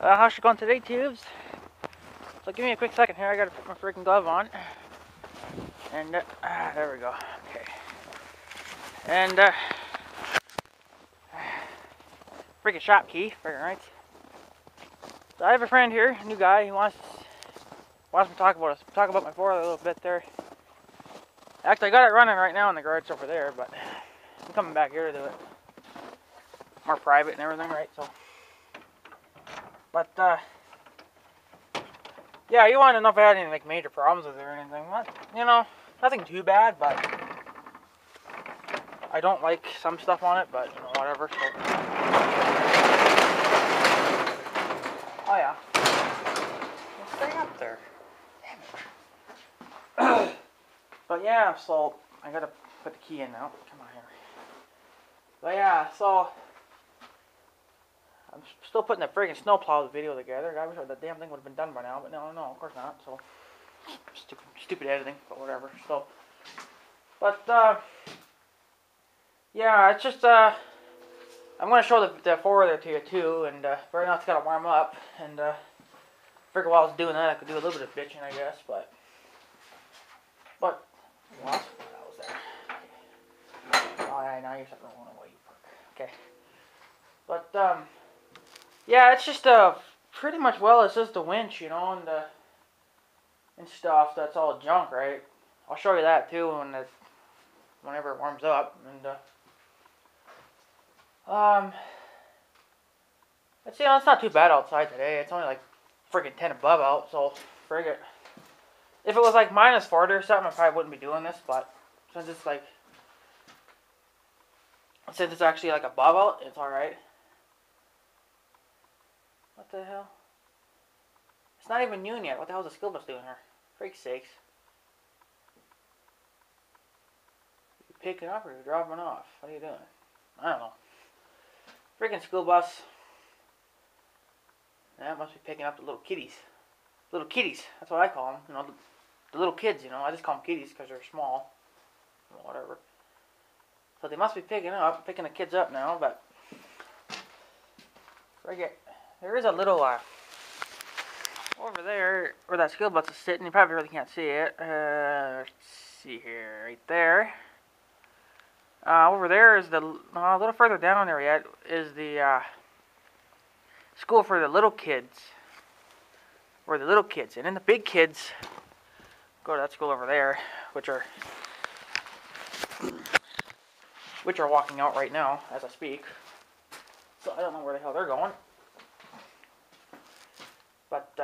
How's it going today, tubes? So give me a quick second here. I gotta put my freaking glove on. And there we go. Okay. And freaking shop key, freaking right. So I have a friend here, a new guy. He wants me to talk about my four-wheeler a little bit there. Actually, I got it running right now in the garage over there, but I'm coming back here to do it more private and everything, right? So, but yeah, you want to know if I had any like major problems with it or anything? Not, you know, nothing too bad, but I don't like some stuff on it, but you know, whatever. So. Oh yeah, well, stay up there. Damn it. But yeah, so I gotta put the key in now. Come on here. But yeah, so I'm still putting the friggin' snowplow video together. I wish the damn thing would have been done by now, but no, of course not. So stupid editing, but whatever. So, but yeah, it's just I'm gonna show the four-wheeler to you too, and right now it's gotta warm up, and figure while I was doing that I could do a little bit of bitching, I guess, but what was there? Oh yeah, now you're starting to run away, you perk. Okay, but yeah, it's just pretty much, well, it's just the winch, you know, and stuff. That's all junk, right? I'll show you that too whenever it warms up, and it's, you know, it's not too bad outside today. It's only like freaking 10 above out, so frig it. If it was like -40 or something, I probably wouldn't be doing this, but since it's actually like above out, it's alright. What the hell? It's not even noon yet. What the hell is the skill bus doing here? Freak sakes. You picking up or you dropping off? What are you doing? I don't know. Freaking school bus. That must be picking up the little kiddies. Little kiddies. That's what I call them. You know, the little kids, you know. I just call them kiddies because they're small. Whatever. So they must be picking the kids up now, but forget. There is a little over there where that skill bus is sitting. You probably really can't see it. Let's see here, right there. Over there is a little further down there yet is the school for the little kids, and then the big kids go to that school over there, which are walking out right now as I speak. So I don't know where the hell they're going. But,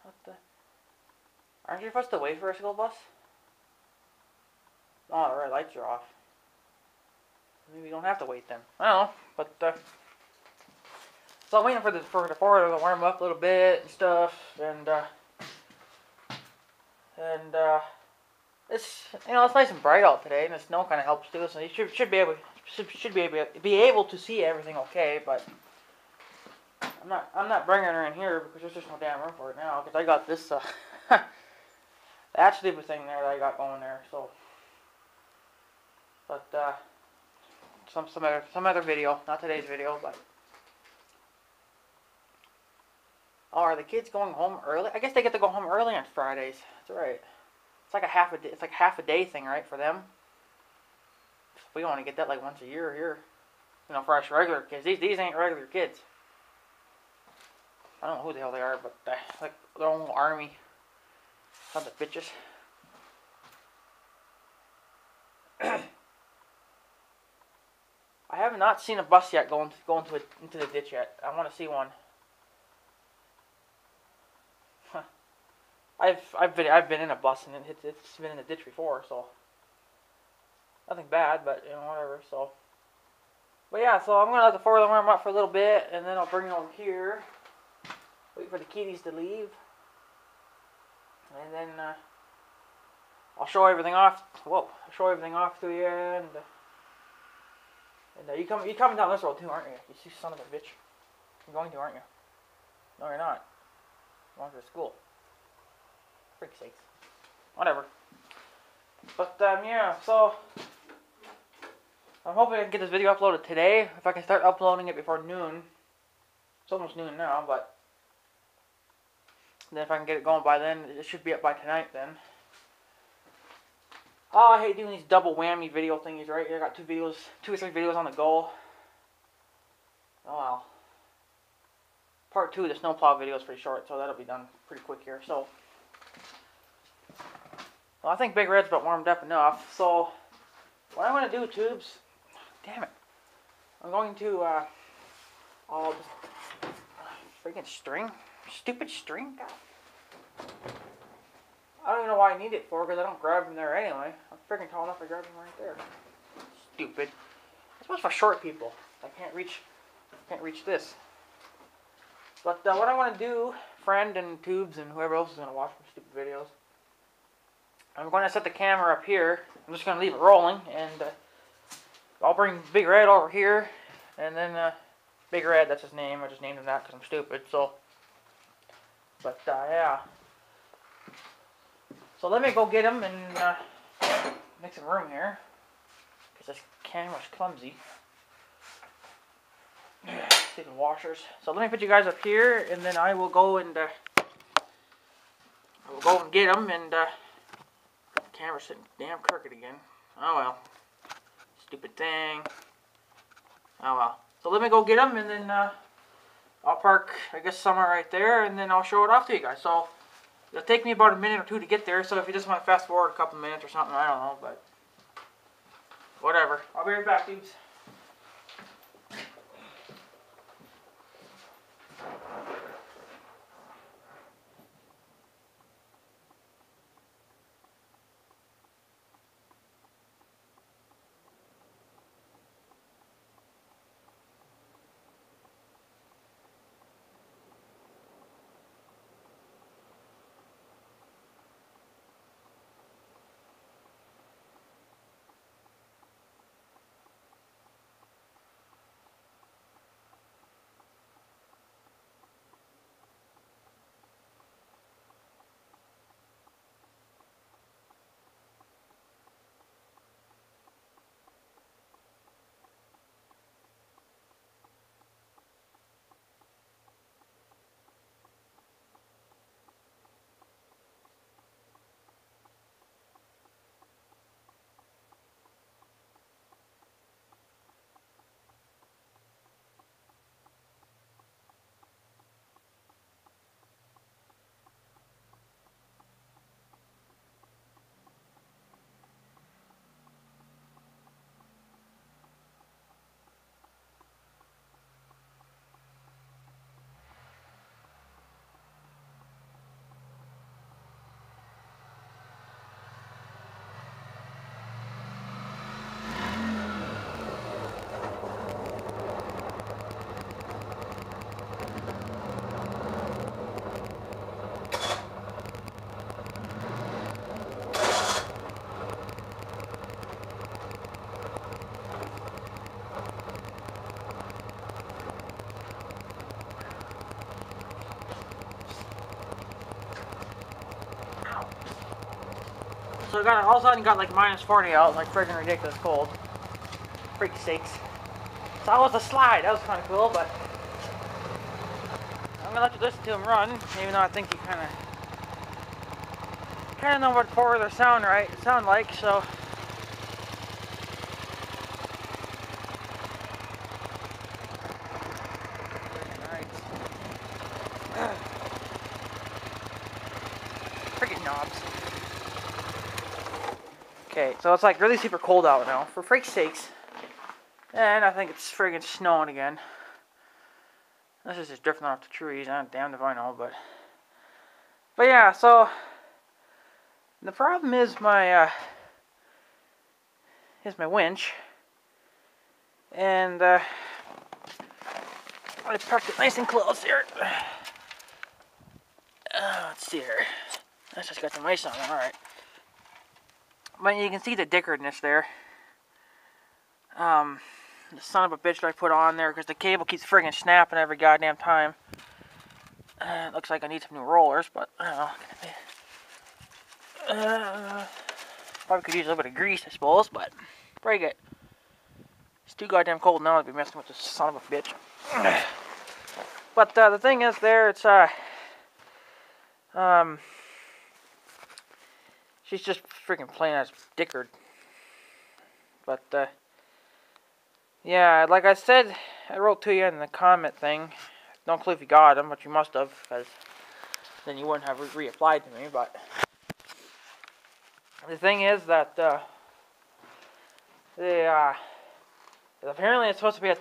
what the? Aren't you supposed to wait for a school bus? Oh, the red lights are off. Maybe you don't have to wait then. I don't know, but, so I'm waiting for the four-wheeler to warm up a little bit and stuff, and it's, you know, it's nice and bright out today, and the snow kind of helps too, so you should be able to see everything okay, but I'm not bringing her in here because there's just no damn room for it now. Because I got this that stupid thing there that I got going there. So, but some other video, not today's video. But oh, are the kids going home early? I guess they get to go home early on Fridays. That's right. It's like a half a day. It's like half a day thing, right, for them. We only get that like once a year here. You know, for us regular kids. These ain't regular kids. I don't know who the hell they are, but like their own army. Sons of bitches. I have not seen a bus yet going into the ditch yet. I want to see one. Huh. I've been in a bus and it's been in the ditch before, so nothing bad, but you know, whatever. So, but yeah, so I'm gonna let the four-wheeler warm up for a little bit, and then I'll bring it over here. Wait for the kiddies to leave, and then I'll show everything off. Whoa! I'll show everything off to you, and you coming down this road too, aren't you? You son of a bitch. You're going to, aren't you? No, you're not. You're going to school. Freak sakes. Whatever. But yeah. So I'm hoping I can get this video uploaded today. If I can start uploading it before noon. It's almost noon now, but then if I can get it going by then, it should be up by tonight then. Oh, I hate doing these double whammy video thingies right here. I got 2 or 3 videos on the go. Oh well. Part 2 of the snowplow video is pretty short, so that'll be done pretty quick here. So, well, I think Big Red's about warmed up enough. So, what I'm going to do, tubes, damn it, I'm going to, all this freaking string, stupid string, God. I don't even know why I need it for, because I don't grab them there anyway. I'm freaking tall enough to grab them right there. Stupid. It's much for short people. I can't reach this. But what I want to do, friend and tubes and whoever else is going to watch my stupid videos, I'm going to set the camera up here. I'm just going to leave it rolling, and I'll bring Big Red over here, and then Big Red, that's his name. I just named him that because I'm stupid. So, but yeah. So let me go get him and make some room here, because this camera's clumsy. Stupid washers. So let me put you guys up here, and then I will go and get him. And the camera's sitting damn crooked again. Oh well, stupid thing. Oh well. So let me go get him, and then I'll park, I guess, somewhere right there, and then I'll show it off to you guys. So it'll take me about a minute or 2 to get there, so if you just want to fast forward a couple minutes or something, I don't know, but whatever. I'll be right back, dudes. So all of a sudden got like -40 out, like friggin' ridiculous cold. Freak sakes. So that was a slide, that was kind of cool, but I'm gonna let you listen to him run, even though I think you kind of know what 4-wheelers sound like, so. Freaking knobs. Okay, so it's like really super cold out now, for freak's sakes. And I think it's friggin' snowing again. This is just drifting off the trees. I'm damned if I know, but yeah. So the problem is my winch, and I parked it nice and close here. Let's see here. That's just got some ice on it. All right. But you can see the dickerness there. The son of a bitch that I put on there because the cable keeps friggin' snapping every goddamn time. It looks like I need some new rollers, but I don't know. Probably could use a little bit of grease, I suppose, but break it. It's too goddamn cold now to be messing with this son of a bitch. But the thing is there, it's she's just freaking plain as dickard. But yeah, like I said, I wrote to you in the comment thing. No clue if you got them, but you must have, because then you wouldn't have reapplied to me. But the thing is that apparently it's supposed to be a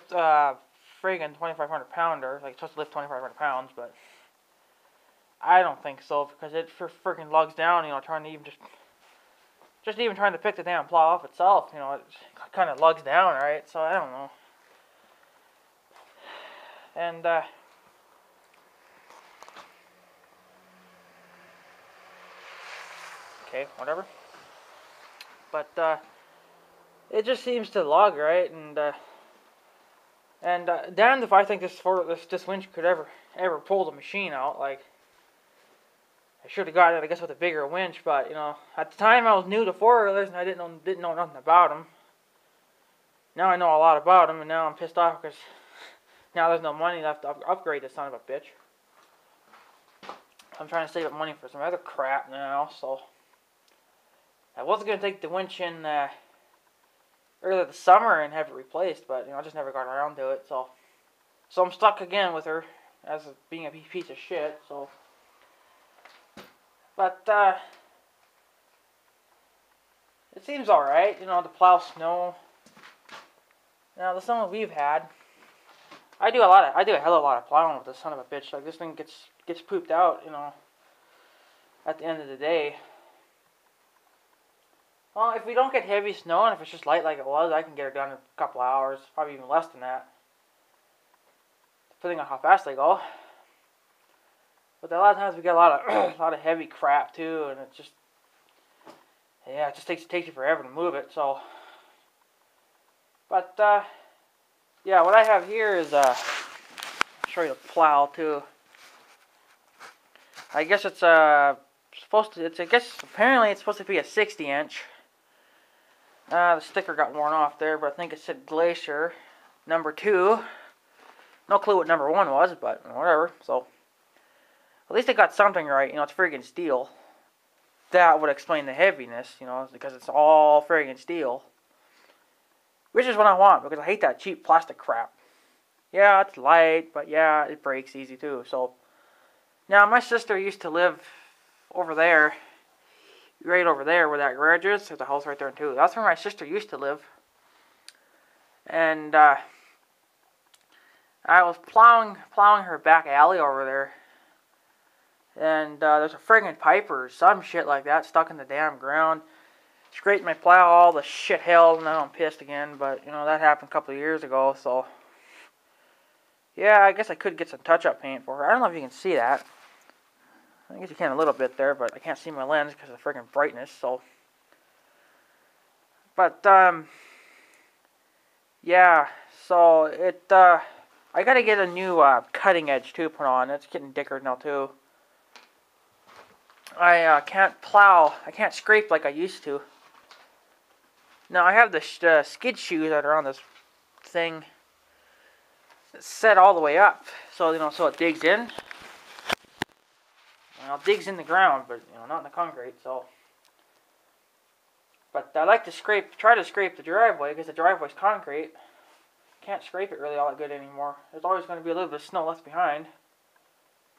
friggin' 2,500 pounder. Like, it's supposed to lift 2,500 pounds, but I don't think so, because it freaking lugs down, you know, trying to even just even trying to pick the damn plow off itself, you know, it kind of lugs down, right? So I don't know. And okay, whatever. But it just seems to lug, right? And damned if I think this winch could ever pull the machine out. Like, I should have got it, I guess, with a bigger winch. But you know, at the time I was new to four-wheelers and I didn't know nothing about them. Now I know a lot about them, and now I'm pissed off because now there's no money left to upgrade this son of a bitch. I'm trying to save up money for some other crap now, so I was gonna take the winch in earlier this summer and have it replaced, but you know, I just never got around to it. So I'm stuck again with her as being a piece of shit. So, but it seems all right, you know, to plow snow. Now the snow we've had, I do a hell of a lot of plowing with this son of a bitch. Like, this thing gets pooped out, you know, at the end of the day. Well, if we don't get heavy snow, and if it's just light like it was, I can get it done in a couple of hours, probably even less than that, depending on how fast they go. But a lot of times we get a lot of heavy crap too, and it just takes you forever to move it. So, but yeah, what I have here is I'll show you the plow too. I guess it's apparently it's supposed to be a 60-inch. The sticker got worn off there, but I think it said Glacier number 2. No clue what number 1 was, but whatever. So at least they got something right. You know, it's friggin' steel. That would explain the heaviness, you know, because it's all friggin' steel. Which is what I want, because I hate that cheap plastic crap. Yeah, it's light, but yeah, it breaks easy too. So now my sister used to live over there. Right over there where that garage is, there's a house right there too. That's where my sister used to live. And I was plowing her back alley over there. And there's a friggin' pipe or some shit like that stuck in the damn ground. Scraped my plow, all the shit hell, and now I'm pissed again. But, you know, that happened a couple of years ago, so yeah, I guess I could get some touch-up paint for her. I don't know if you can see that. I guess you can a little bit there, but I can't see my lens because of the friggin' brightness, so. But, yeah, so I gotta get a new cutting edge too put on. It's getting dicker now too. I can't scrape like I used to. Now I have the skid shoes that are on this thing set all the way up, so you know, so it digs in. Well, it digs in the ground, but you know, not in the concrete. So, but I like to try to scrape the driveway because the driveway's concrete. Can't scrape it really all that good anymore. There's always going to be a little bit of snow left behind,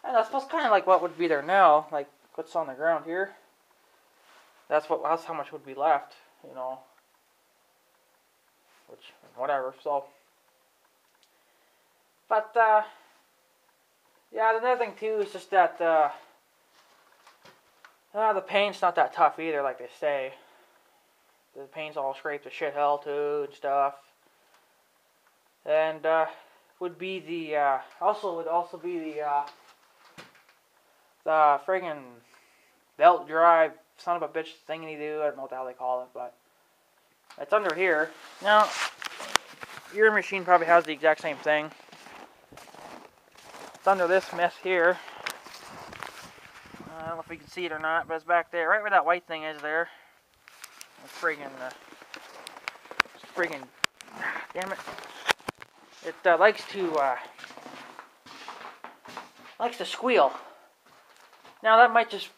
and that's kind of like what would be there now, like what's on the ground here. That's how much would be left, you know. Which, whatever. So, but yeah, another thing too is just that the paint's not that tough either, like they say. The paint's all scraped to shit hell too and stuff. And would also be the friggin' belt drive son of a bitch thingy do. I don't know what the hell they call it, but it's under here. Now, your machine probably has the exact same thing. It's under this mess here. I don't know if you can see it or not, but it's back there, right where that white thing is there. It's friggin' Damn it. It likes to squeal. Now this might just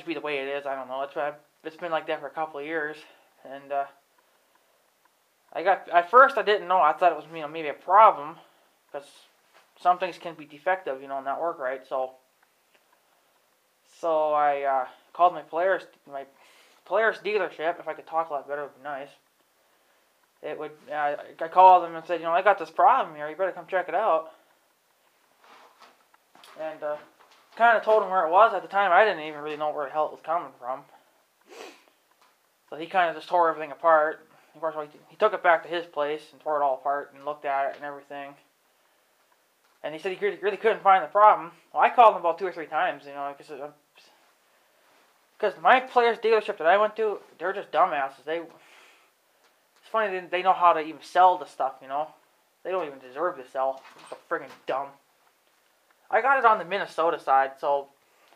be the way it is. I don't know. It's been like that for a couple of years, and at first I didn't know. I thought it was maybe a problem, because some things can be defective, not work right. So I called my Polaris dealership. If I could talk a lot better, it would be nice. I called them and said, I got this problem here. You better come check it out. And kind of told him where it was. At the time, I didn't even really know where the hell it was coming from. So he kind of just tore everything apart. Of course, he took it back to his place and tore it all apart and looked at it and everything. And he said he really couldn't find the problem. Well, I called him about 2 or 3 times, because my Polaris dealership that I went to, they're just dumbasses. It's funny, they know how to even sell the stuff, They don't even deserve to sell. They're so friggin' dumb. I got it on the Minnesota side, so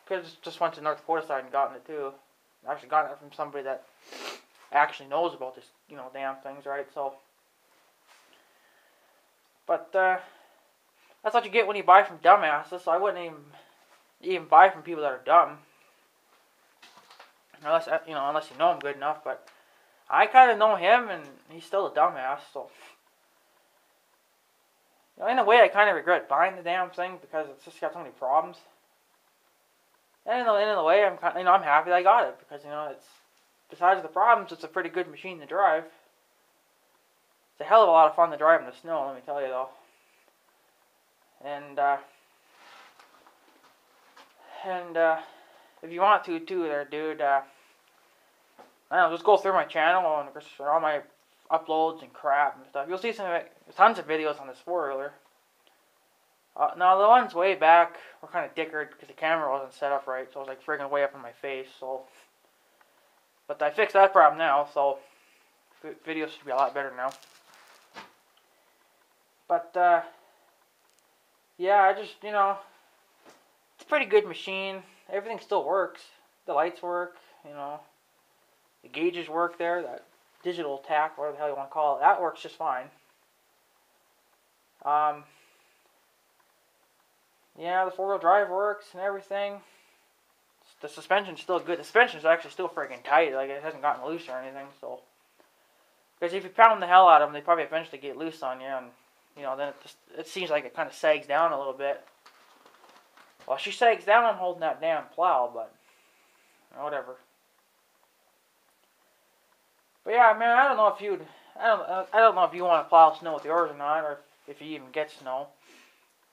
could have just went to North Dakota side and gotten it too. I actually got it from somebody that actually knows about this, damn things, right? So, but that's what you get when you buy from dumbasses. So I wouldn't even buy from people that are dumb, unless you know him good enough. But I kind of know him, and he's still a dumbass. So, in a way, I kind of regret buying the damn thing because it's just got so many problems. And in a way, I'm happy that I got it because it's, besides the problems, it's a pretty good machine to drive. It's a hell of a lot of fun to drive in the snow, let me tell you though. And if you want to too, there, dude. I don't know, just go through my channel and all my uploads and crap and stuff. You'll see tons of videos on this 4-wheeler. Now the ones way back were kind of dickered because the camera wasn't set up right, so it was like friggin' way up in my face. So, but I fixed that problem now, so videos should be a lot better now. But yeah, I just it's a pretty good machine. Everything still works. The lights work. The gauges work there. That digital tack, whatever the hell you want to call it, that works just fine. Yeah, the 4-wheel drive works and everything. The suspension's still good. The suspension's actually still freaking tight. Like, it hasn't gotten loose or anything, so. Because if you pound the hell out of them, they probably eventually get loose on you, and, then it seems like it kind of sags down a little bit. Well, she sags down on holding that damn plow, but whatever. But yeah, man, I don't know if you want to plow snow with yours or not, or if you even get snow.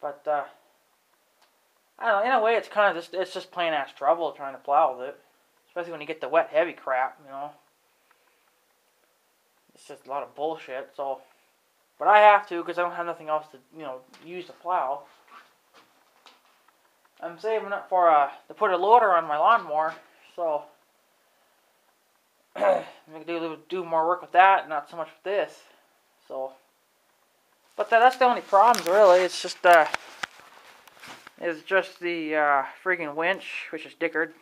But I don't know. In a way, it's kind of it's just plain ass trouble trying to plow with it, especially when you get the wet, heavy crap. It's just a lot of bullshit. So, but I have to because I don't have nothing else to use to plow. I'm saving up for to put a loader on my lawnmower, so I can do more work with that, not so much with this. So, but that's the only problems really. It's just the freaking winch, which is dickered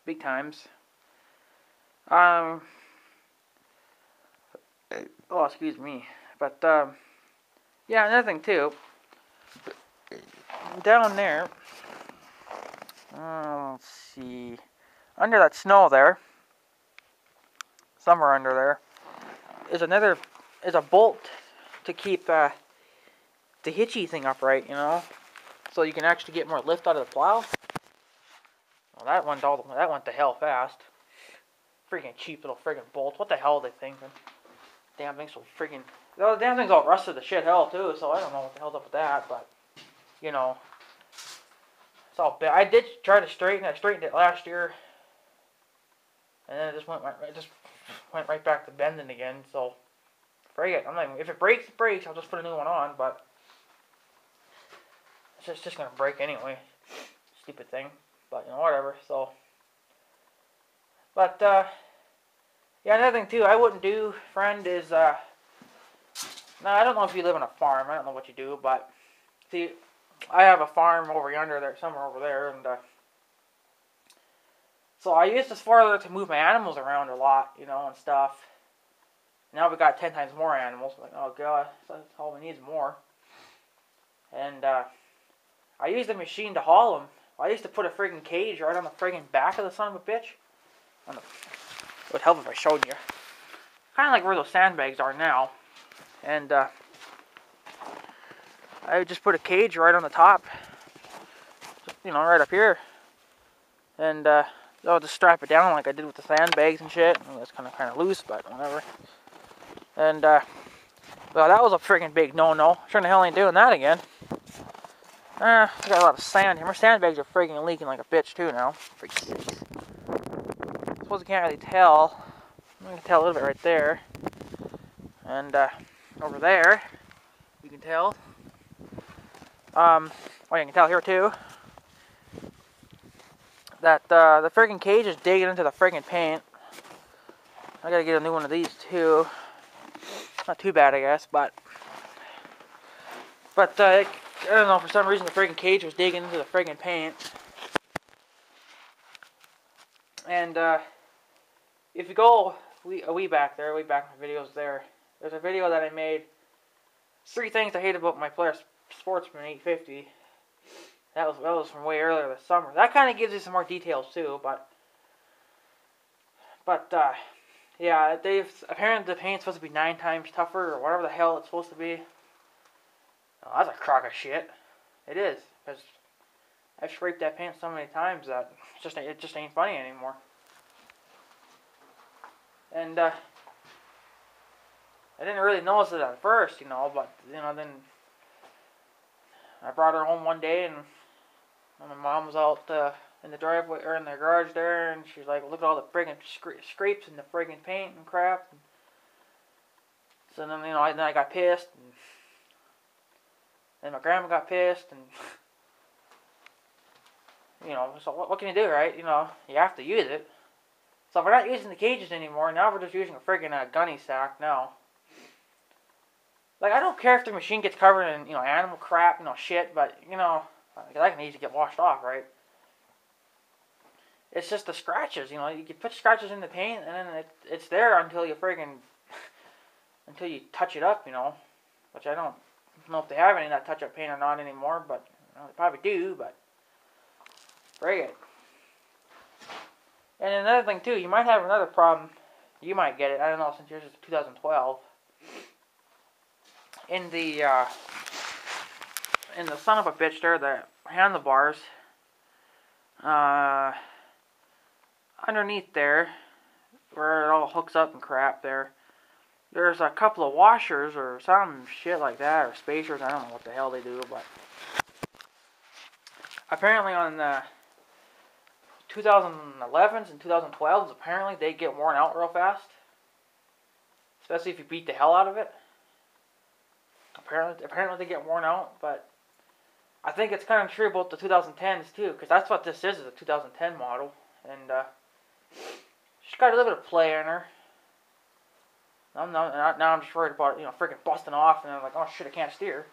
big times. Oh, excuse me. But yeah, another thing too. Down there, let's see, under that snow there, somewhere under there, is a bolt to keep the hitchy thing upright, so you can actually get more lift out of the plow. Well, that went to hell fast. Freaking cheap little friggin' bolt. What the hell are they thinking? Damn thing's so friggin'. The damn thing's all rusted to shit hell too, so I don't know what the hell's up with that, but it's all bad. I did try to straighten it. I straightened it last year, and then it just went right back to bending again. So, frig it. I'm like, if it breaks, it breaks. I'll just put a new one on, but it's just gonna break anyway. Stupid thing, but whatever. So, but yeah, another thing too, I wouldn't do, friend, is now I don't know if you live on a farm. I don't know what you do, but see, I have a farm over yonder, there, somewhere over there, and so I use this 4-wheeler to move my animals around a lot, and stuff. Now we got 10 times more animals. Like, oh god, that's all we need is more. And I used the machine to haul them. I used to put a friggin' cage right on the friggin' back of the son of a bitch. It would help if I showed you. Kind of like where those sandbags are now. And I would just put a cage right on the top. You know, right up here. And I'll just strap it down like I did with the sandbags and shit. I mean, that's kind of loose, but whatever. And well, that was a friggin' big no-no. Sure the hell ain't doing that again. I got a lot of sand here. My sandbags are friggin' leaking like a bitch too now. Freaking sakes. I suppose you can't really tell. I can tell a little bit right there. And over there, you can tell. Oh, you can tell here too. That the friggin' cage is digging into the friggin' paint. I gotta get a new one of these too. Not too bad, I guess, but I don't know, for some reason the friggin' cage was digging into the friggin' paint. And if you go way back in my videos there's a video that I made. 3 things I hate about my Polaris Sportsman 850. That was from way earlier this summer. That kind of gives you some more details too, but yeah, apparently the paint's supposed to be 9 times tougher or whatever the hell it's supposed to be. Oh, that's a crock of shit. It is, because I've scraped that paint so many times that it just ain't funny anymore. And I didn't really notice it at first, you know, but you know, then I brought her home one day and my mom was out in the driveway or in the garage there, and she's like, "Look at all the friggin' scrapes in the friggin' paint and crap." And so then, you know, then I got pissed, and then my grandma got pissed, and you know, so what can you do, right? You know, you have to use it. So we're not using the cages anymore. Now we're just using a friggin' gunny sack now. Like, I don't care if the machine gets covered in, you know, animal crap, you know, shit, but, you know, that can easily get washed off, right? It's just the scratches, you know. You can put scratches in the paint, and then it's there until you until you touch it up, you know. Which I don't know if they have any of that touch-up paint or not anymore, but you know, they probably do, but frig it. And another thing, too, you might have another problem. You might get it, I don't know, since yours is 2012. In the son of a bitch there, the handlebars, underneath there, where it all hooks up and crap there's a couple of washers or some shit like that, or spacers, I don't know what the hell they do, but apparently on the 2011s and 2012s, apparently they get worn out real fast, especially if you beat the hell out of it. Apparently they get worn out, but I think it's kind of true about the 2010s too, because that's what this is a 2010 model, and she's got a little bit of play in her. Now I'm just worried about it, you know, freaking busting off, and I'm like, oh shit, I can't steer.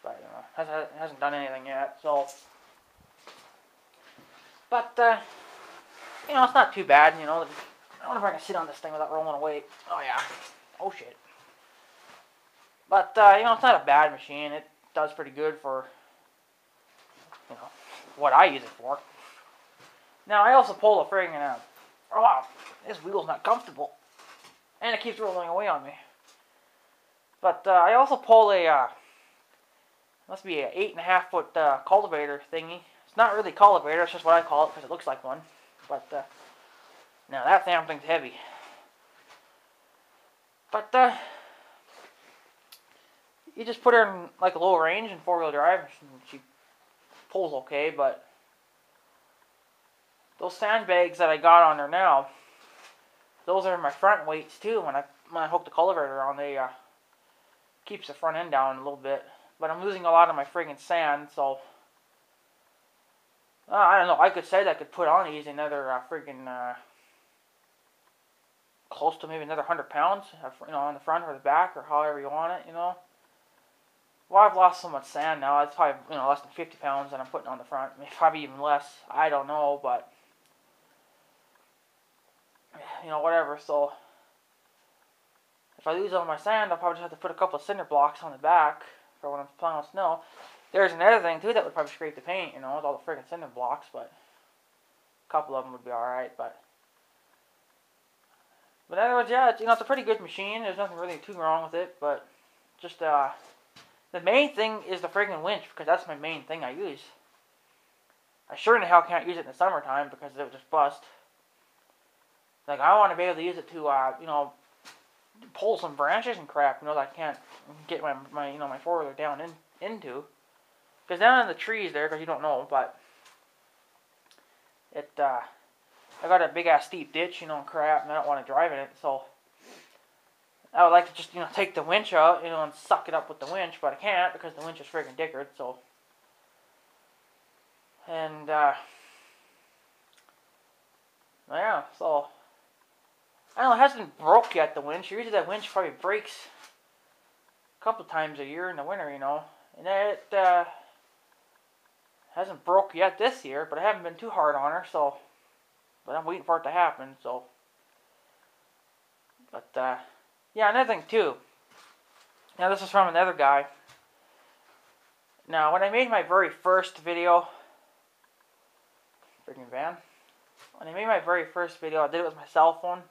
But you know, hasn't done anything yet, so. But you know, it's not too bad, you know. I wonder if I can sit on this thing without rolling away. Oh yeah. Oh shit. But you know, it's not a bad machine. It does pretty good for, you know, what I use it for. Now I also pull a friggin' oh, this wheel's not comfortable, and it keeps rolling away on me. But I also pull a must be a 8.5 foot cultivator thingy. It's not really cultivator, it's just what I call it because it looks like one. But now that damn thing's heavy. But you just put her in like a low range in 4-wheel drive, and she pulls okay. But those sandbags that I got on her now, those are my front weights too. When I hook the cultivator on, they keeps the front end down a little bit. But I'm losing a lot of my friggin' sand, so I don't know. I could say that I could put on easy another friggin' close to maybe another 100 pounds, you know, on the front or the back or however you want it, you know. Well, I've lost so much sand now. It's probably, you know, less than 50 pounds that I'm putting on the front. Maybe probably even less. I don't know, but you know, whatever. So I lose all my sand, I'll probably just have to put a couple of cinder blocks on the back for when I'm plowing snow. There's another thing too that would probably scrape the paint, you know, with all the freaking cinder blocks, but a couple of them would be alright, but in other words, yeah, it's a pretty good machine. There's nothing really too wrong with it, but just, the main thing is the friggin' winch, because that's my main thing I use. I sure in the hell can't use it in the summertime because it would just bust. Like, I want to be able to use it to, pull some branches and crap, that I can't get my four-wheeler down into. Because down in the trees there, because you don't know, but I got a big-ass steep ditch, and crap, and I don't want to drive in it, so I would like to just, take the winch out, and suck it up with the winch, but I can't because the winch is friggin' dickered, so. And, yeah, so, I don't know, it hasn't broke yet, the winch. Usually that winch probably breaks a couple times a year in the winter, and it, hasn't broke yet this year, but I haven't been too hard on her, so, but I'm waiting for it to happen, so. But, yeah, another thing, too. Now, this is from another guy. Now, when I made my very first video, freaking van. When I made my very first video, I did it with my cell phone.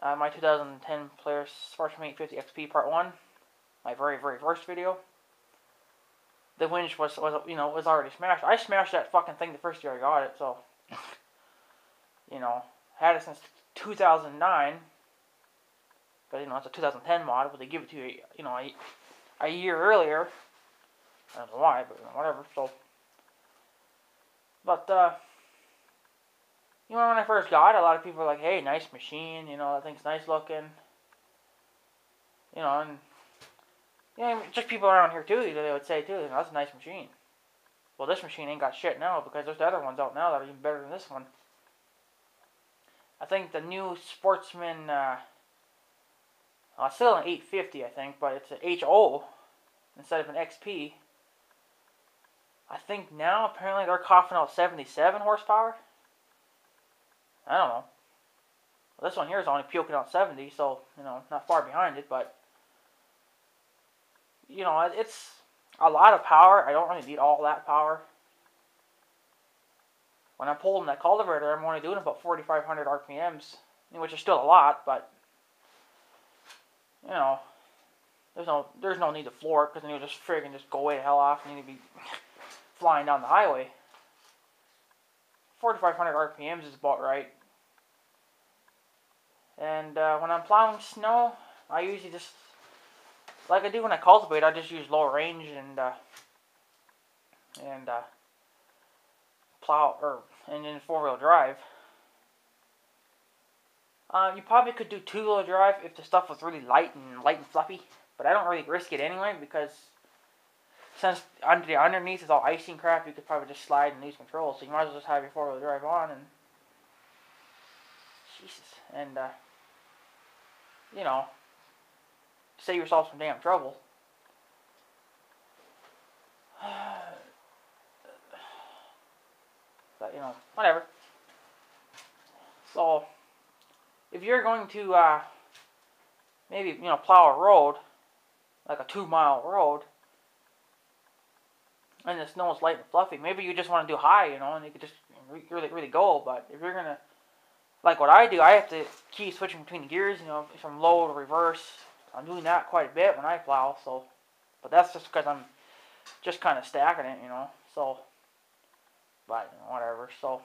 My 2010 Players Sportsman 850 XP Part 1. My very, very first video. The winch was already smashed. I smashed that fucking thing the first year I got it, so, had it since 2009. But, it's a 2010 model, but they give it to you, a year earlier. I don't know why, but whatever, so. But, when I first got it, a lot of people were like, hey, nice machine, that thing's nice looking. And, just people around here, too, they would say, too, that's a nice machine. Well, this machine ain't got shit now, because there's the other ones out now that are even better than this one. I think the new Sportsman, it's still an 850, I think, but it's an HO instead of an XP. I think now, apparently, they're coughing out 77 horsepower. I don't know. Well, this one here is only puking out 70, so, not far behind it, but, it's a lot of power. I don't really need all that power. When I'm pulling that cultivator, I'm only doing about 4,500 RPMs, which is still a lot, but, there's no need to floor it, because then you'll just friggin' just go way the hell off, and you'll be flying down the highway. 4,500 RPMs is about right. And when I'm plowing snow, I usually just, like I do when I cultivate, I just use low range and plow, and then four-wheel drive. You probably could do two-wheel drive if the stuff was really light and fluffy, but I don't really risk it anyway, because since underneath is all icy and crap, you could probably just slide and lose control, so you might as well just have your four-wheel drive on, and Jesus, and save yourself some damn trouble. But, whatever. So, if you're going to, maybe, plow a road, like a 2-mile road, and the snow is light and fluffy, maybe you just want to do high, and you could just really, really go, but if you're going to, like what I do, I have to keep switching between gears, from low to reverse. I'm doing that quite a bit when I plow, so, but that's just because I'm just kind of stacking it, so, but, whatever, so,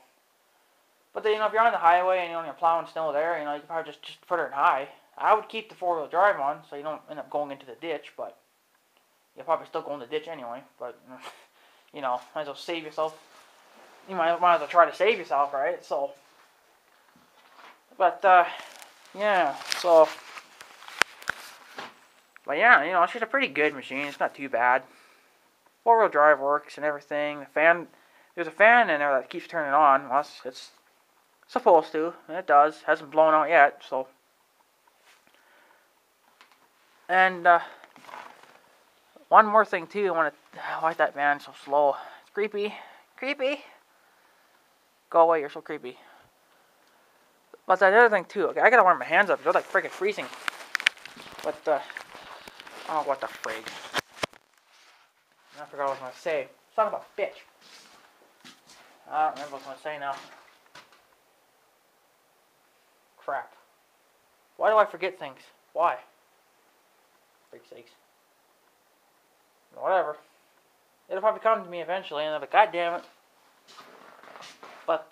but then, if you're on the highway and you're plowing snow there, you can probably just put it in high. I would keep the four-wheel drive on, so you don't end up going into the ditch, but you'll probably still go in the ditch anyway, but, might as well save yourself, you might as well try to save yourself, right, so, but, yeah, so, but yeah, it's just a pretty good machine. It's not too bad. Four-wheel drive works and everything. The fan, there's a fan in there that keeps turning on. Well, it's supposed to, and it does. Hasn't blown out yet, so. And, one more thing, too. Why is that van so slow? It's creepy. Creepy. Go away, you're so creepy. But that other thing, too. Okay, I gotta warm my hands up. They're like freaking freezing. But, oh, what the frig. I forgot what I was going to say. Son of a bitch. I don't remember what I was going to say now. Crap. Why do I forget things? Why? For sakes. Whatever. It'll probably come to me eventually, and I'll be like, God damn it. But,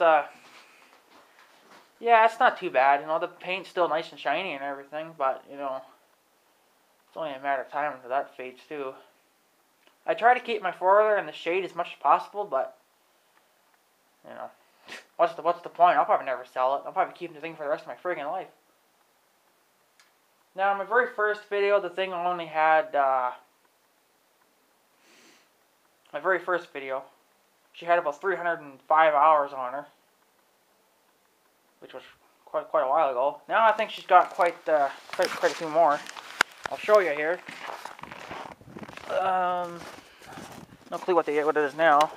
yeah, it's not too bad. You know, the paint's still nice and shiny and everything, but, you know, it's only a matter of time until that fades too. I try to keep my four-wheeler in the shade as much as possible, but, you know, what's the point? I'll probably never sell it. I'll probably keep the thing for the rest of my friggin' life. Now, my very first video, the thing only had, my very first video, she had about 305 hours on her, which was quite a while ago. Now I think she's got quite a few more. I'll show you here. No clue what it is now.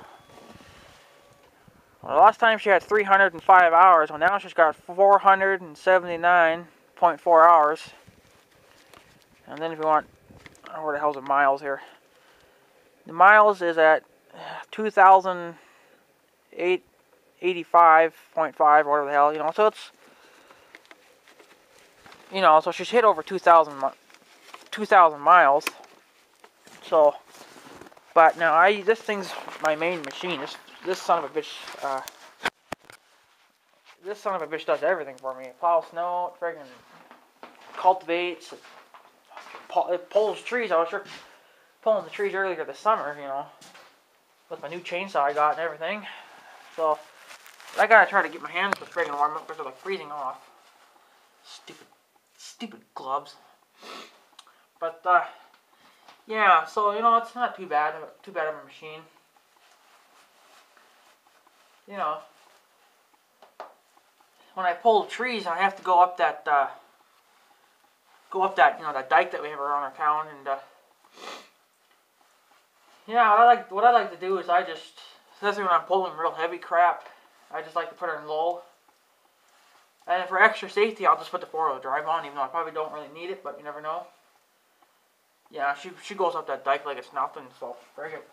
Well, last time she had 305 hours. Well, now she's got 479.4 hours. And then if you want, oh, where the hell's the miles here? The miles is at 2,085.5, whatever the hell, you know. So it's, you know, so she's hit over 2,000 miles. So, but now this thing's my main machine. This son of a bitch, does everything for me. It plows snow, it friggin' cultivates, it pulls trees. I was sure pulling the trees earlier this summer, you know, with my new chainsaw I got and everything. So, I gotta try to get my hands with friggin' warm up because they're like freezing off. Stupid gloves. But, yeah, so, you know, it's not too bad of a machine. You know, when I pull trees, I have to go up that, you know, that dike that we have around our town, and, yeah, what I like to do is especially when I'm pulling real heavy crap, I just like to put her in low. And for extra safety, I'll just put the four-wheel drive on, even though I probably don't really need it, but you never know. Yeah, she goes up that dike like it's nothing, so very good.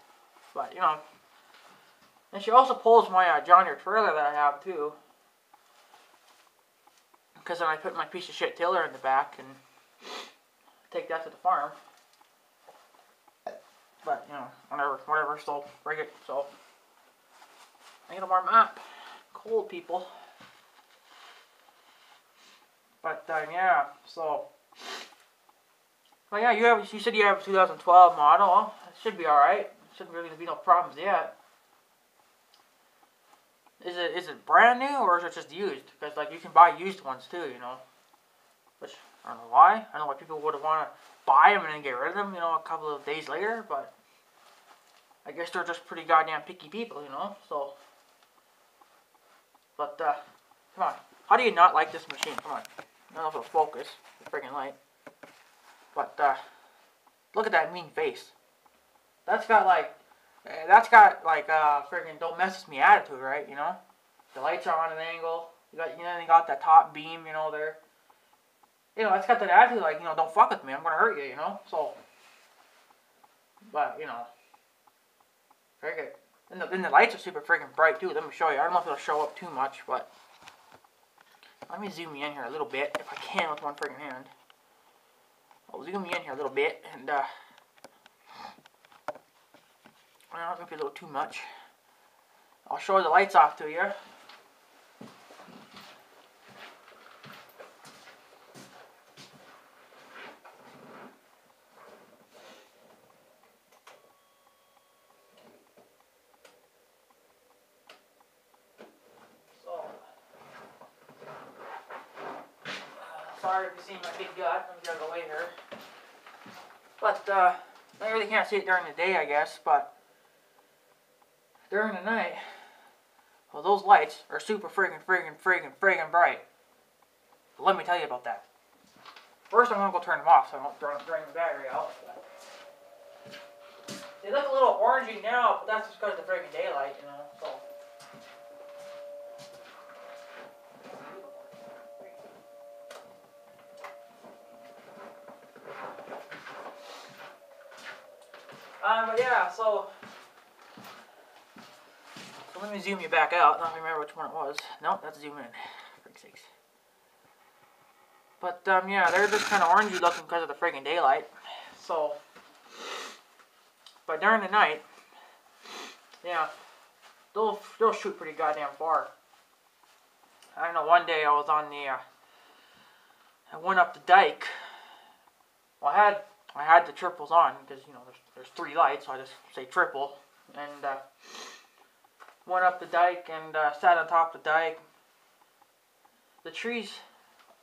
But, you know, and she also pulls my John Deere trailer that I have, too. Because then I put my piece of shit tiller in the back and take that to the farm. But, you know, whatever, so bring it, so. I gotta warm up. Cold, people. But, yeah, so. Well, yeah, you said you have a 2012 model. Well, it should be alright. Shouldn't really be no problems yet. Is it brand new, or is it just used? Because, like, you can buy used ones, too, you know. Which, I don't know why. I don't know why people would want to buy them and then get rid of them, you know, a couple of days later, but I guess they're just pretty goddamn picky people, you know, so. But, come on. How do you not like this machine? Come on. I don't know if it'll focus. It's freaking light. But, look at that mean face. That's got, like, friggin' don't mess with me attitude, right, you know? The lights are on an angle. You got that top beam, you know, there. You know, it's got that attitude, like, you know, don't fuck with me, I'm gonna hurt you, you know? So, but, you know, very good. And the lights are super friggin' bright, too. Let me show you. I don't know if it'll show up too much, but let me zoom you in here a little bit, if I can with one friggin' hand. I'll zoom you in here a little bit, and, well, that might be a little too much. I'll show the lights off to you. Sorry if you see my big gut. I'm gonna go away here. But, I really can't see it during the day, I guess, but during the night, well, those lights are super friggin' bright. Let me tell you about that. First, I'm gonna go turn them off so I don't drain the battery out. But they look a little orangey now, but that's just because of the friggin' daylight, you know, so. But yeah, so let me zoom you back out. I don't remember which one it was. Nope, that's zoom in. For sakes. But yeah, they're just kind of orangey looking because of the friggin' daylight. So, but during the night, yeah, they'll shoot pretty goddamn far. I don't know. One day I was on the, I went up the dike. Well, I had the triples on because you know there's 3 lights, so I just say triple, and went up the dike and sat on top of the dike. The trees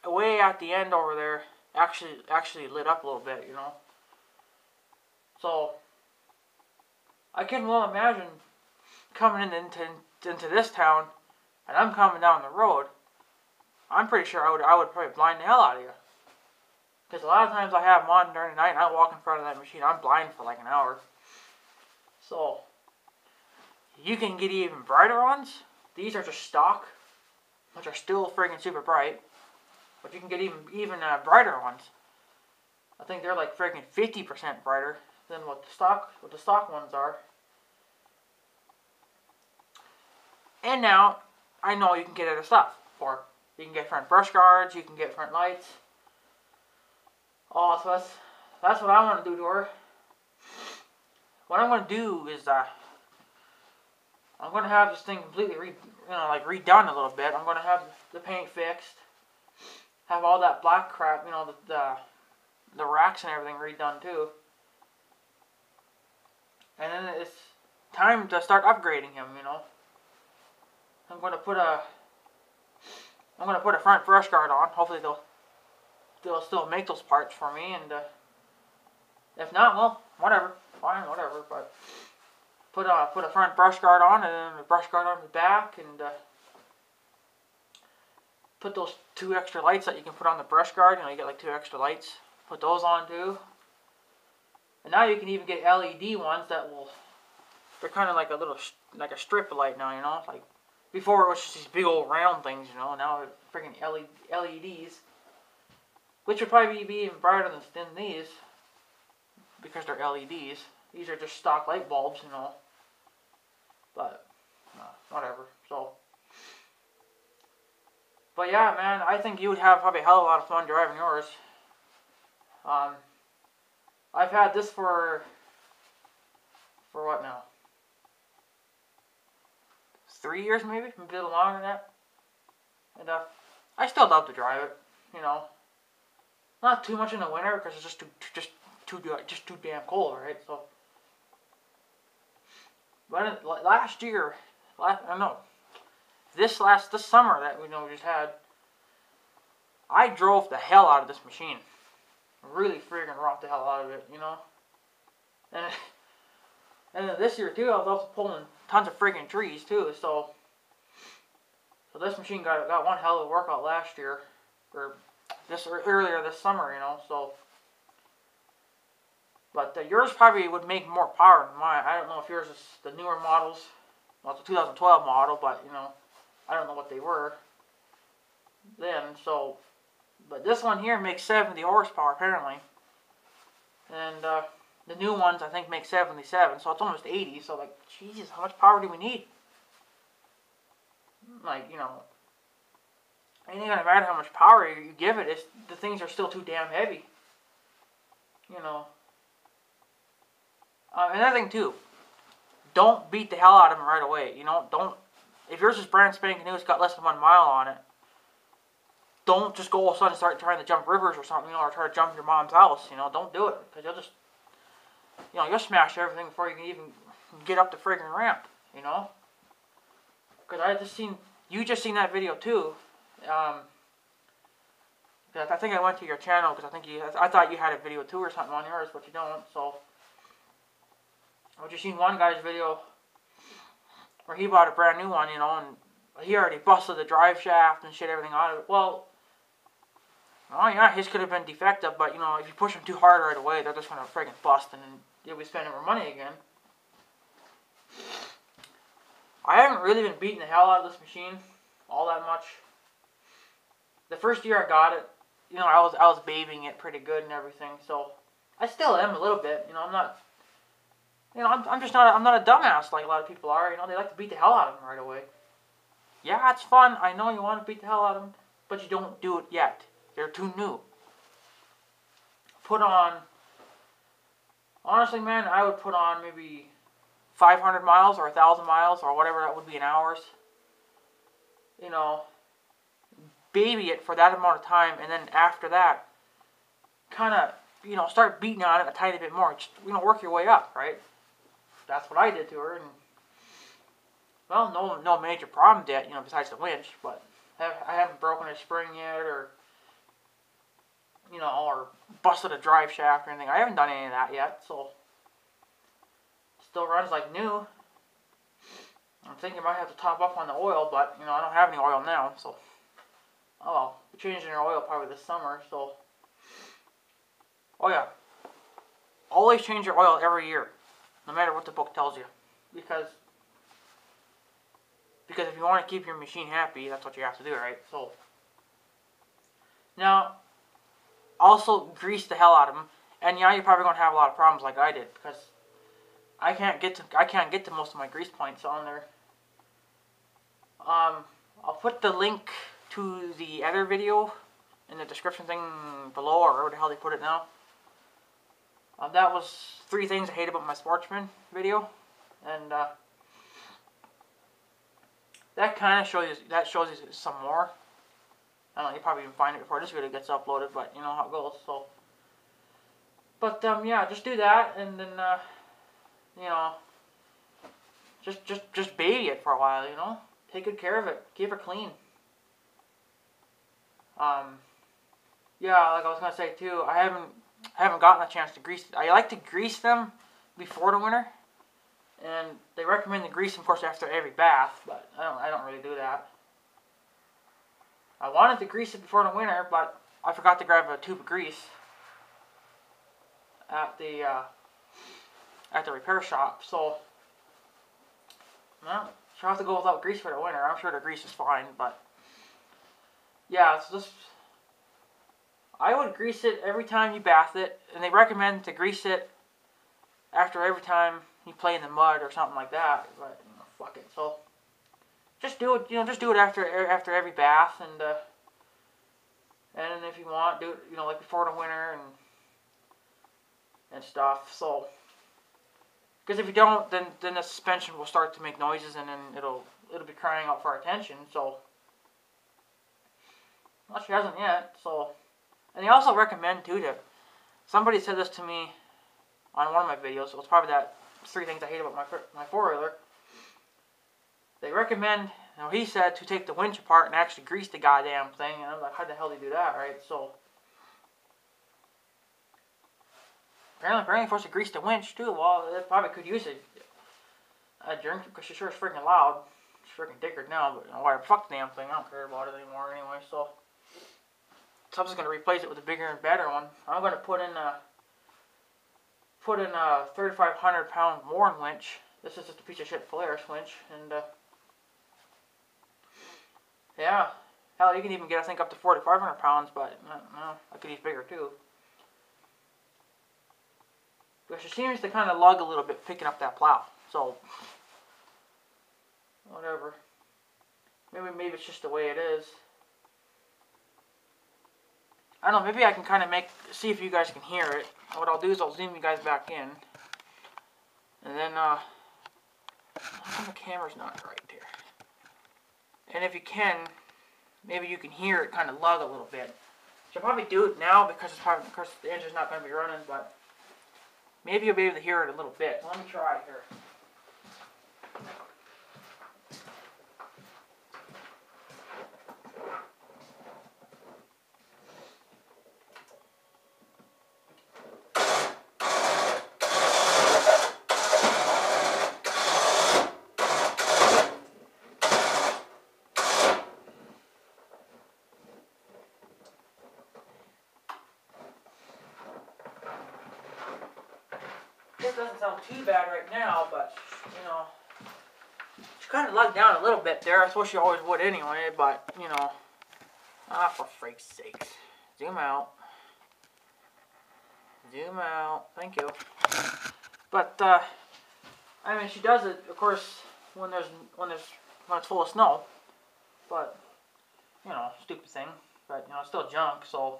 way at the end over there actually lit up a little bit, you know. So I can well imagine coming into this town, and I'm coming down the road. I'm pretty sure I would probably blind the hell out of you. Because a lot of times I have them on during the night and I walk in front of that machine, I'm blind for like an hour. So, you can get even brighter ones. These are just stock, which are still friggin' super bright. But you can get even brighter ones. I think they're like friggin' 50% brighter than what the stock ones are. And now, I know you can get other stuff. Or, you can get front brush guards, you can get front lights. Oh, so that's what I want to do to her. What I'm going to do is I'm going to have this thing completely redone a little bit. I'm going to have the paint fixed, have all that black crap, you know, the racks and everything redone too. And then it's time to start upgrading him, you know. I'm going to put a front brush guard on. Hopefully they'll still make those parts for me, and if not, well, whatever, fine, whatever. But put a front brush guard on, and then a brush guard on the back, and put those 2 extra lights that you can put on the brush guard. You know, you get like 2 extra lights. Put those on too. And now you can even get LED ones that will. They're kind of like like a strip light now, you know. Like before it was just these big old round things, you know. Now it's freaking LEDs. Which would probably be even brighter than these, because they're LEDs. These are just stock light bulbs, you know. But, whatever. So, but yeah, man, I think you would have probably a hell of a lot of fun driving yours. I've had this for what now? 3 years maybe? Maybe a little longer than that. And I still love to drive it, you know. Not too much in the winter because it's just too damn cold, right? So, but last year, this summer that we just had, I drove the hell out of this machine. Really friggin' rocked the hell out of it, you know. And then this year too, I was also pulling tons of friggin' trees too. So this machine got one hell of a workout last year, or earlier this summer, you know. So, but yours probably would make more power than mine. I don't know if yours is the newer models. Well, it's a 2012 model, but you know, I don't know what they were then. So, but this one here makes 70 horsepower apparently, and the new ones I think make 77. So it's almost 80. So like, Jesus, how much power do we need? Like, you know. It ain't gonna matter how much power you give it, the things are still too damn heavy. You know. Another thing too, don't beat the hell out of them right away. You know, if yours is brand spanking new, it's got less than 1 mile on it, don't just go all of a sudden start trying to jump rivers or something, you know, or try to jump your mom's house. You know, don't do it, because you'll smash everything before you can even get up the friggin' ramp. You know. Because you just seen that video too. I think I went to your channel because I thought you had a video too or something on yours, but you don't. So I just seen one guy's video where he bought a brand new one, you know, and he already busted the drive shaft and shit, everything out of it. Well, oh yeah, his could have been defective, but you know, if you push them too hard right away, they're just gonna friggin' bust, and then you'll be spending more money again. I haven't really been beating the hell out of this machine all that much. The first year I got it, you know, I was babying it pretty good and everything, so I still am a little bit, you know. I'm not You know, I'm just not, I'm not a dumbass like a lot of people are. You know, they like to beat the hell out of them right away. Yeah, it's fun. I know you want to beat the hell out of them, but you don't do it yet. They're too new. Put on, honestly, man, I would put on maybe 500 miles or 1,000 miles or whatever that would be in hours. You know, baby it for that amount of time, and then after that, kind of, you know, start beating on it a tiny bit more. Just, you know, work your way up, right? That's what I did to her, and well, no major problems yet, you know, besides the winch, but I haven't broken a spring yet, or, you know, or busted a drive shaft or anything. I haven't done any of that yet, so still runs like new. I'm thinking I might have to top up on the oil, but, you know, I don't have any oil now, so, oh well, we're changing our oil probably this summer, so, oh yeah, always change your oil every year, no matter what the book tells you, because if you want to keep your machine happy, that's what you have to do, right? So, now, also grease the hell out of them, and yeah, you're probably going to have a lot of problems like I did, because I can't get to most of my grease points on there. I'll put the link to the other video in the description thing below, or where the hell they put it now. That was 3 things I hate about my Sportsman video, and that kind of shows you some more. I don't know, you probably even find it before this video gets uploaded, but you know how it goes. So, but yeah, just do that, and then you know, just baby it for a while. You know, take good care of it, keep it clean. Yeah, like I was gonna say too, I haven't gotten a chance to grease it. I like to grease them before the winter. And they recommend the grease, of course, after every bath, but I don't really do that. I wanted to grease it before the winter, but I forgot to grab a tube of grease at the repair shop. So, well, she'll have to go without grease for the winter. I'm sure the grease is fine, but yeah, it's just, I would grease it every time you bath it, and they recommend to grease it after every time you play in the mud or something like that, but you know, fuck it. So just do it, you know, just do it after every bath, and if you want, do it, you know, like before the winter and stuff. So, because if you don't, then the suspension will start to make noises, and then it'll be crying out for attention. So, well, she hasn't yet. So, and they also recommend too that somebody said this to me on one of my videos. So it's probably that 3 things I hate about my 4-wheeler. They recommend, you know, he said to take the winch apart and actually grease the goddamn thing, and I'm like, how the hell do you do that, right? So, apparently you're supposed to grease the winch too. Well, they probably could use a drink, because she sure is freaking loud. She's freaking dickered now, but you know, whatever, fuck the damn thing, I don't care about it anymore anyway, so I'm just going to replace it with a bigger and better one. I'm going to put in a 3,500 pound Warren winch. This is just a piece of shit Polaris winch, and yeah, hell, you can even get, I think, up to 4,500 pounds, but I could use bigger too. But she seems to kind of lug a little bit picking up that plow, so whatever. Maybe it's just the way it is. I don't know, maybe I can kind of see if you guys can hear it. What I'll do is I'll zoom you guys back in. And then, how come the camera's not right here? And if you can, maybe you can hear it kind of lug a little bit. Should probably do it now because it's probably, of course, the engine's not going to be running, but maybe you'll be able to hear it a little bit. Let me try here. This doesn't sound too bad right now, but, you know, it's kind of lugged down a little bit there. I suppose you always would anyway, but, you know, for freak's sakes. Zoom out. Zoom out. Thank you. But, I mean, she does it, of course, when it's full of snow. But, you know, stupid thing. But, you know, it's still junk, so.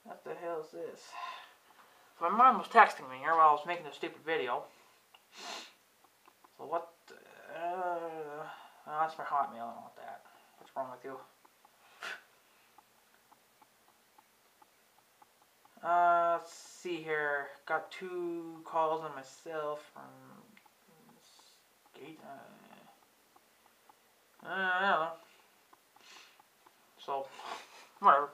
What the hell is this? So my mom was texting me here while I was making this stupid video. So what? Oh, that's my Hotmail. I don't want that. What's wrong with you? Let's see here. Got 2 calls on myself from Skate. I don't know. So, whatever.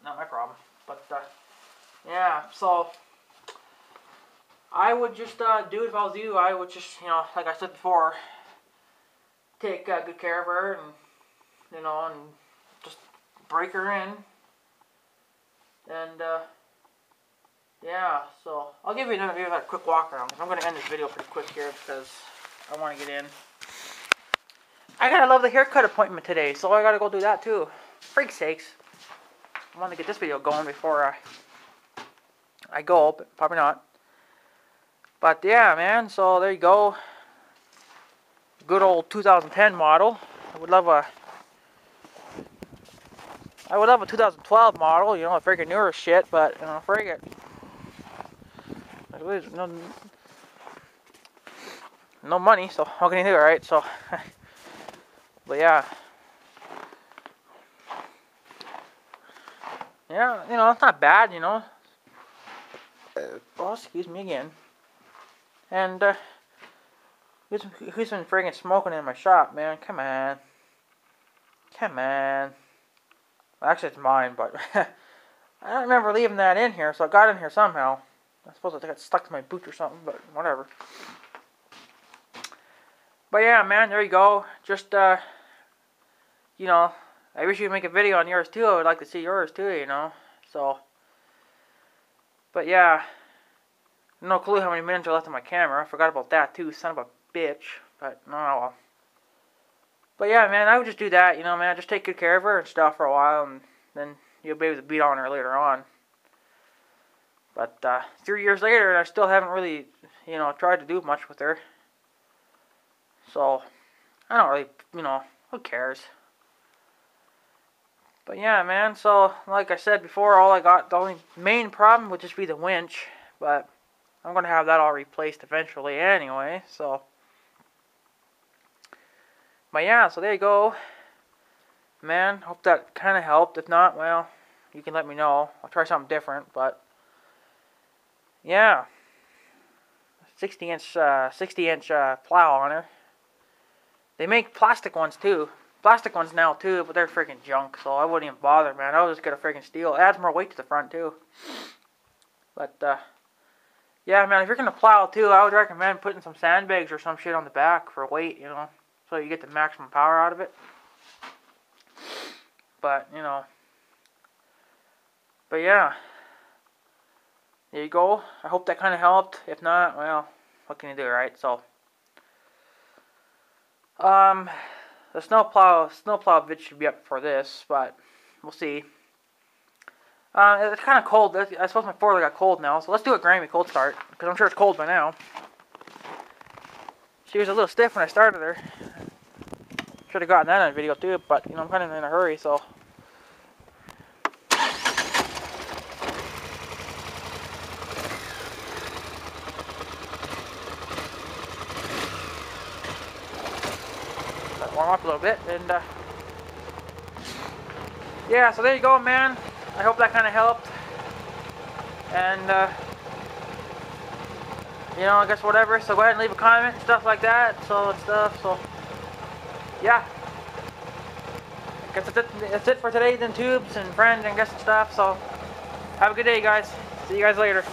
Not my problem. But, yeah, so I would just do it if I was you. I would just, you know, like I said before, take good care of her and, you know, and just break her in. And, yeah, so I'll give you a quick walk around. I'm going to end this video pretty quick here because I want to get in. I got a lovely haircut appointment today, so I got to go do that too. Freak's sakes. I want to get this video going before I go, but probably not. But yeah, man, so there you go. Good old 2010 model. I would love a 2012 model, you know, a freaking newer shit, but, you know, frig it. There's no money, so how can you do it, right? So, but yeah. Yeah, you know, it's not bad, you know. Oh, excuse me again. And, who's been friggin' smoking in my shop, man? Come on. Come on. Well, actually, it's mine, but I don't remember leaving that in here, so it got in here somehow. I suppose it got stuck to my boot or something, but whatever. But yeah, man, there you go. Just, you know, I wish you could make a video on yours too. I would like to see yours too, you know. So, but yeah, no clue how many minutes are left on my camera. I forgot about that too, son of a bitch. But no, well. But yeah, man, I would just do that, you know, man. Just take good care of her and stuff for a while, and then you'll be able to beat on her later on. But 3 years later, and I still haven't really, you know, tried to do much with her. So, I don't really, you know, who cares? But yeah, man, so, like I said before, the only main problem would just be the winch. But I'm going to have that all replaced eventually anyway, so. But yeah, so there you go. Man, hope that kind of helped. If not, well, you can let me know. I'll try something different, but. Yeah. 60-inch plow on her. They make plastic ones too. Plastic ones now too, but they're freaking junk, so I wouldn't even bother, man. I'll just get a freaking steel. It adds more weight to the front too. But yeah, man, if you're gonna plow too, I would recommend putting some sandbags or some shit on the back for weight, you know, so you get the maximum power out of it. But you know, but yeah, there you go. I hope that kind of helped. If not, well, what can you do, right? So. The snowplow vid should be up for this, but we'll see. It's kind of cold. I suppose my four-wheeler got cold now, so let's do a Grammy cold start, because I'm sure it's cold by now. She was a little stiff when I started her. Should have gotten that on video too, but you know I'm kind of in a hurry, so. Warm up a little bit, and yeah, so there you go, man. I hope that kind of helped, and you know, I guess whatever. So go ahead and leave a comment, stuff like that. So yeah, I guess that's it for today. Then tubes and friends and guests and stuff. So have a good day, guys. See you guys later.